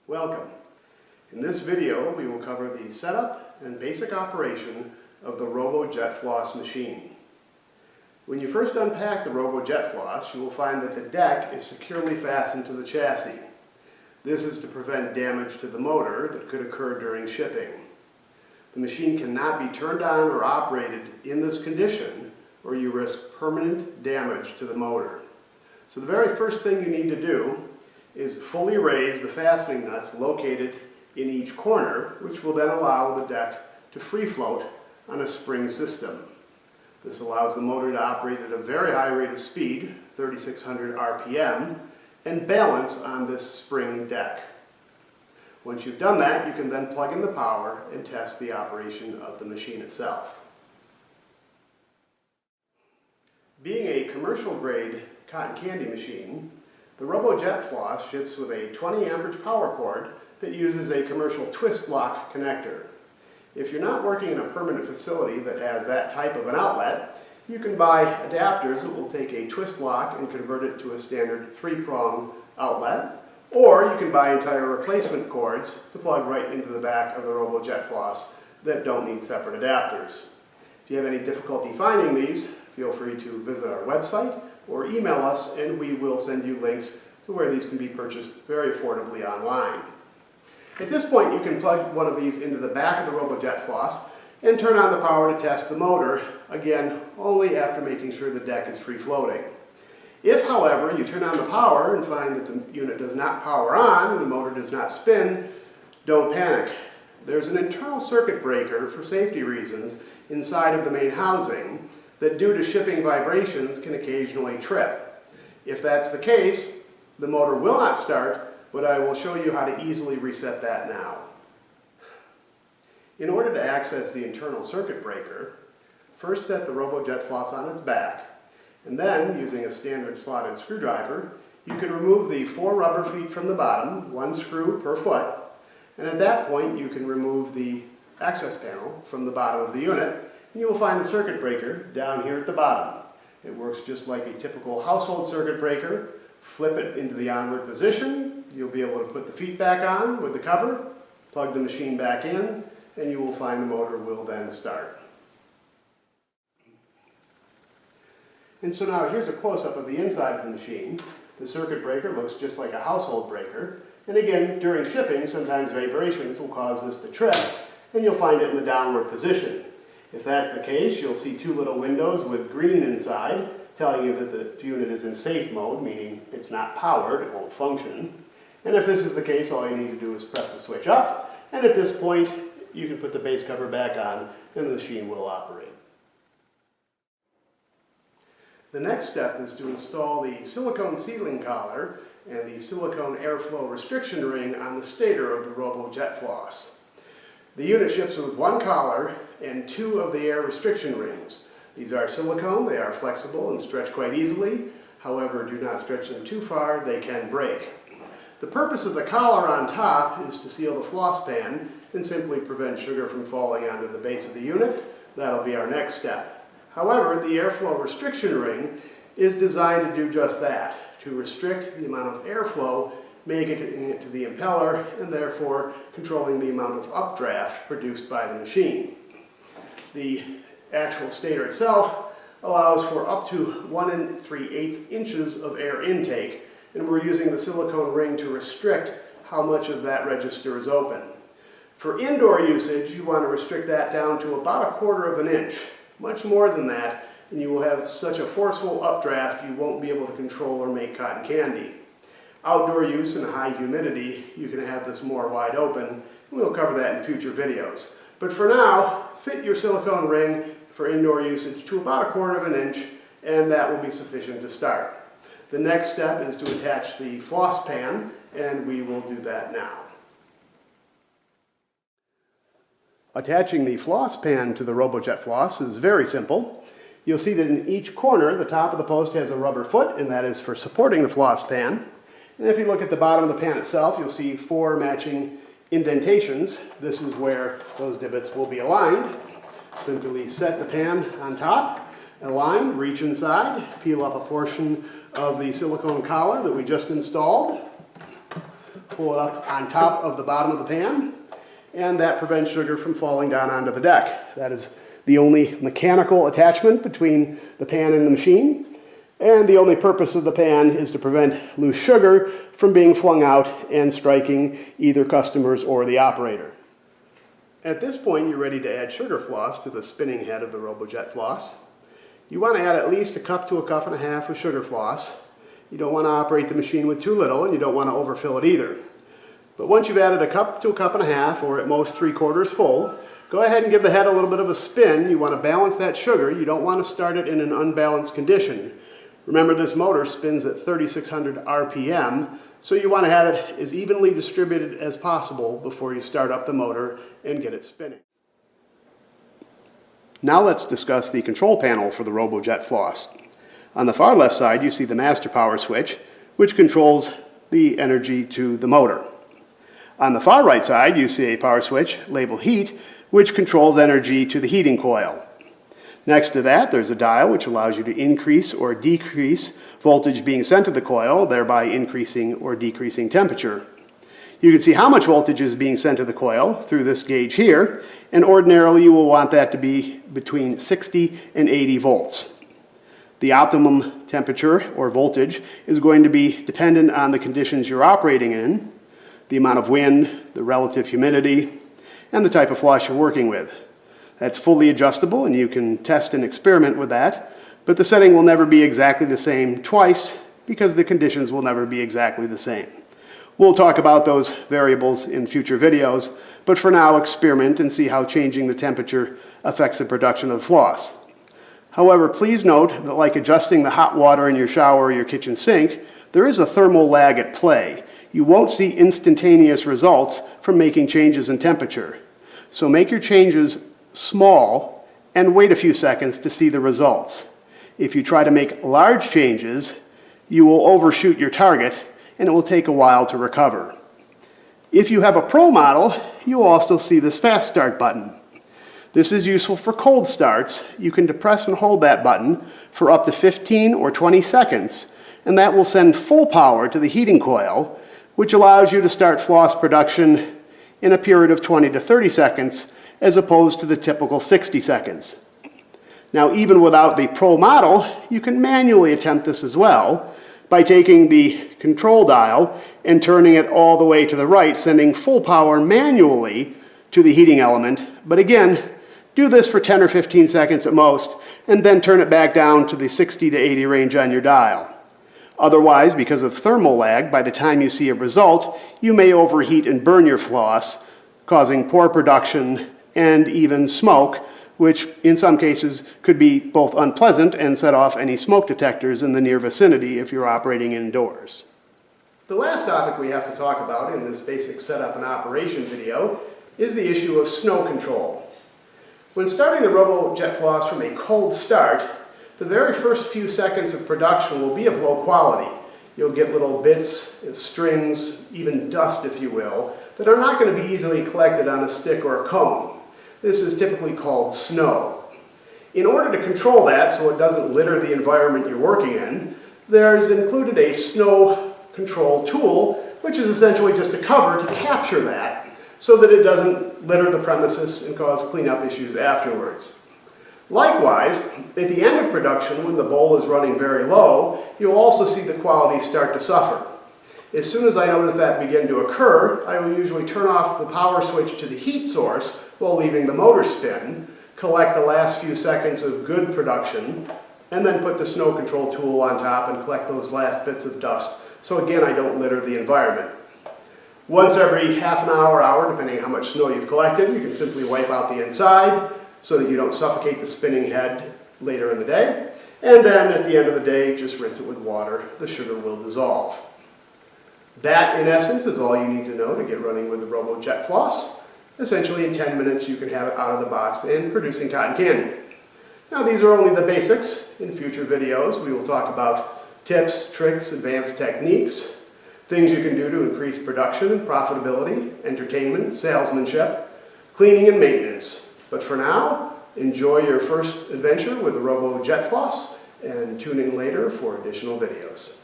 Welcome. In this video we will cover the setup and basic operation of the Robo JetFloss machine. When you first unpack the Robo JetFloss, you will find that the deck is securely fastened to the chassis. This is to prevent damage to the motor that could occur during shipping. The machine cannot be turned on or operated in this condition or you risk permanent damage to the motor. So the very first thing you need to do is fully raise the fastening nuts located in each corner, which will then allow the deck to free float on a spring system. This allows the motor to operate at a very high rate of speed, 3,600 RPM, and balance on this spring deck. Once you've done that, you can then plug in the power and test the operation of the machine itself. Being a commercial grade cotton candy machine, the Robo JetFloss ships with a 20 amperage power cord that uses a commercial twist lock connector. If you're not working in a permanent facility that has that type of an outlet, you can buy adapters that will take a twist lock and convert it to a standard 3-prong outlet, or you can buy entire replacement cords to plug right into the back of the Robo JetFloss that don't need separate adapters. If you have any difficulty finding these, feel free to visit our website or email us and we will send you links to where these can be purchased very affordably online. At this point you can plug one of these into the back of the Robo JetFloss and turn on the power to test the motor, again only after making sure the deck is free floating. If, however, you turn on the power and find that the unit does not power on and the motor does not spin, don't panic. There's an internal circuit breaker for safety reasons inside of the main housing that, due to shipping vibrations, can occasionally trip. If that's the case, the motor will not start, but I will show you how to easily reset that now. In order to access the internal circuit breaker, first set the Robo JetFloss on its back, and then, using a standard slotted screwdriver, you can remove the 4 rubber feet from the bottom, 1 screw per foot, and at that point you can remove the access panel from the bottom of the unit, and you will find the circuit breaker down here at the bottom. It works just like a typical household circuit breaker. Flip it into the onward position, you'll be able to put the feet back on with the cover, plug the machine back in, and you will find the motor will then start. And so now here's a close-up of the inside of the machine. The circuit breaker looks just like a household breaker, and again, during shipping, sometimes vibrations will cause this to trip, and you'll find it in the downward position. If that's the case, you'll see 2 little windows with green inside, telling you that the unit is in safe mode, meaning it's not powered, it won't function. And if this is the case, all you need to do is press the switch up, and at this point, you can put the base cover back on, and the machine will operate. The next step is to install the silicone sealing collar and the silicone airflow restriction ring on the stator of the Robo JetFloss. The unit ships with 1 collar and 2 of the air restriction rings. These are silicone, they are flexible and stretch quite easily. However, do not stretch them too far, they can break. The purpose of the collar on top is to seal the floss pan and simply prevent sugar from falling onto the base of the unit. That'll be our next step. However, the airflow restriction ring is designed to do just that, to restrict the amount of airflow making it to the impeller and therefore controlling the amount of updraft produced by the machine. The actual stator itself allows for up to 1 3/8 inches of air intake, and we're using the silicone ring to restrict how much of that register is open. For indoor usage, you want to restrict that down to about 1/4 inch. Much more than that, and you will have such a forceful updraft you won't be able to control or make cotton candy. Outdoor use in high humidity, you can have this more wide open, and we'll cover that in future videos. But for now, fit your silicone ring for indoor usage to about 1/4 inch, and that will be sufficient to start. The next step is to attach the floss pan, and we will do that now. Attaching the floss pan to the Robo JetFloss is very simple. You'll see that in each corner, the top of the post has a rubber foot, and that is for supporting the floss pan. And if you look at the bottom of the pan itself, you'll see 4 matching indentations. This is where those divots will be aligned. Simply set the pan on top, align, reach inside, peel up a portion of the silicone collar that we just installed, pull it up on top of the bottom of the pan, and that prevents sugar from falling down onto the deck. That is the only mechanical attachment between the pan and the machine, and the only purpose of the pan is to prevent loose sugar from being flung out and striking either customers or the operator. At this point, you're ready to add sugar floss to the spinning head of the Robo JetFloss. You want to add at least a cup to a cup and a half of sugar floss. You don't want to operate the machine with too little, and you don't want to overfill it either. But once you've added a cup to a cup and a half, or at most 3/4 full, go ahead and give the head a little bit of a spin. You want to balance that sugar. You don't want to start it in an unbalanced condition. Remember, this motor spins at 3,600 RPM, so you want to have it as evenly distributed as possible before you start up the motor and get it spinning. Now let's discuss the control panel for the Robo JetFloss. On the far left side, you see the master power switch, which controls the energy to the motor. On the far right side, you see a power switch labeled heat, which controls energy to the heating coil. Next to that, there's a dial which allows you to increase or decrease voltage being sent to the coil, thereby increasing or decreasing temperature. You can see how much voltage is being sent to the coil through this gauge here, and ordinarily you will want that to be between 60 and 80 volts. The optimum temperature or voltage is going to be dependent on the conditions you're operating in, the amount of wind, the relative humidity, and the type of floss you're working with. That's fully adjustable, and you can test and experiment with that, but the setting will never be exactly the same twice because the conditions will never be exactly the same. We'll talk about those variables in future videos, but for now, experiment and see how changing the temperature affects the production of floss. However, please note that like adjusting the hot water in your shower or your kitchen sink, there is a thermal lag at play. You won't see instantaneous results from making changes in temperature. So make your changes small and wait a few seconds to see the results. If you try to make large changes, you will overshoot your target and it will take a while to recover. If you have a Pro model, you will also see this fast start button. This is useful for cold starts. You can depress and hold that button for up to 15 or 20 seconds, and that will send full power to the heating coil, which allows you to start floss production in a period of 20 to 30 seconds as opposed to the typical 60 seconds. Now, even without the Pro model, you can manually attempt this as well by taking the control dial and turning it all the way to the right, sending full power manually to the heating element. But again, do this for 10 or 15 seconds at most, and then turn it back down to the 60 to 80 range on your dial. Otherwise, because of thermal lag, by the time you see a result, you may overheat and burn your floss, causing poor production and even smoke, which in some cases could be both unpleasant and set off any smoke detectors in the near vicinity if you're operating indoors. The last topic we have to talk about in this basic setup and operation video is the issue of snow control. When starting the Robo JetFloss from a cold start, the very first few seconds of production will be of low quality. You'll get little bits, strings, even dust if you will, that are not going to be easily collected on a stick or a cone. This is typically called snow. In order to control that so it doesn't litter the environment you're working in, there's included a snow control tool, which is essentially just a cover to capture that so that it doesn't litter the premises and cause cleanup issues afterwards. Likewise, at the end of production, when the bowl is running very low, you'll also see the quality start to suffer. As soon as I notice that begin to occur, I will usually turn off the power switch to the heat source while leaving the motor spin, collect the last few seconds of good production, and then put the snow control tool on top and collect those last bits of dust. So again, I don't litter the environment. Once every half an hour, depending on how much snow you've collected, you can simply wipe out the inside so that you don't suffocate the spinning head later in the day. And then at the end of the day, just rinse it with water. The sugar will dissolve. That, in essence, is all you need to know to get running with the Robo JetFloss. Essentially, in 10 minutes, you can have it out of the box and producing cotton candy. Now, these are only the basics. In future videos, we will talk about tips, tricks, advanced techniques, things you can do to increase production and profitability, entertainment, salesmanship, cleaning, and maintenance. But for now, enjoy your first adventure with the Robo JetFloss and tune in later for additional videos.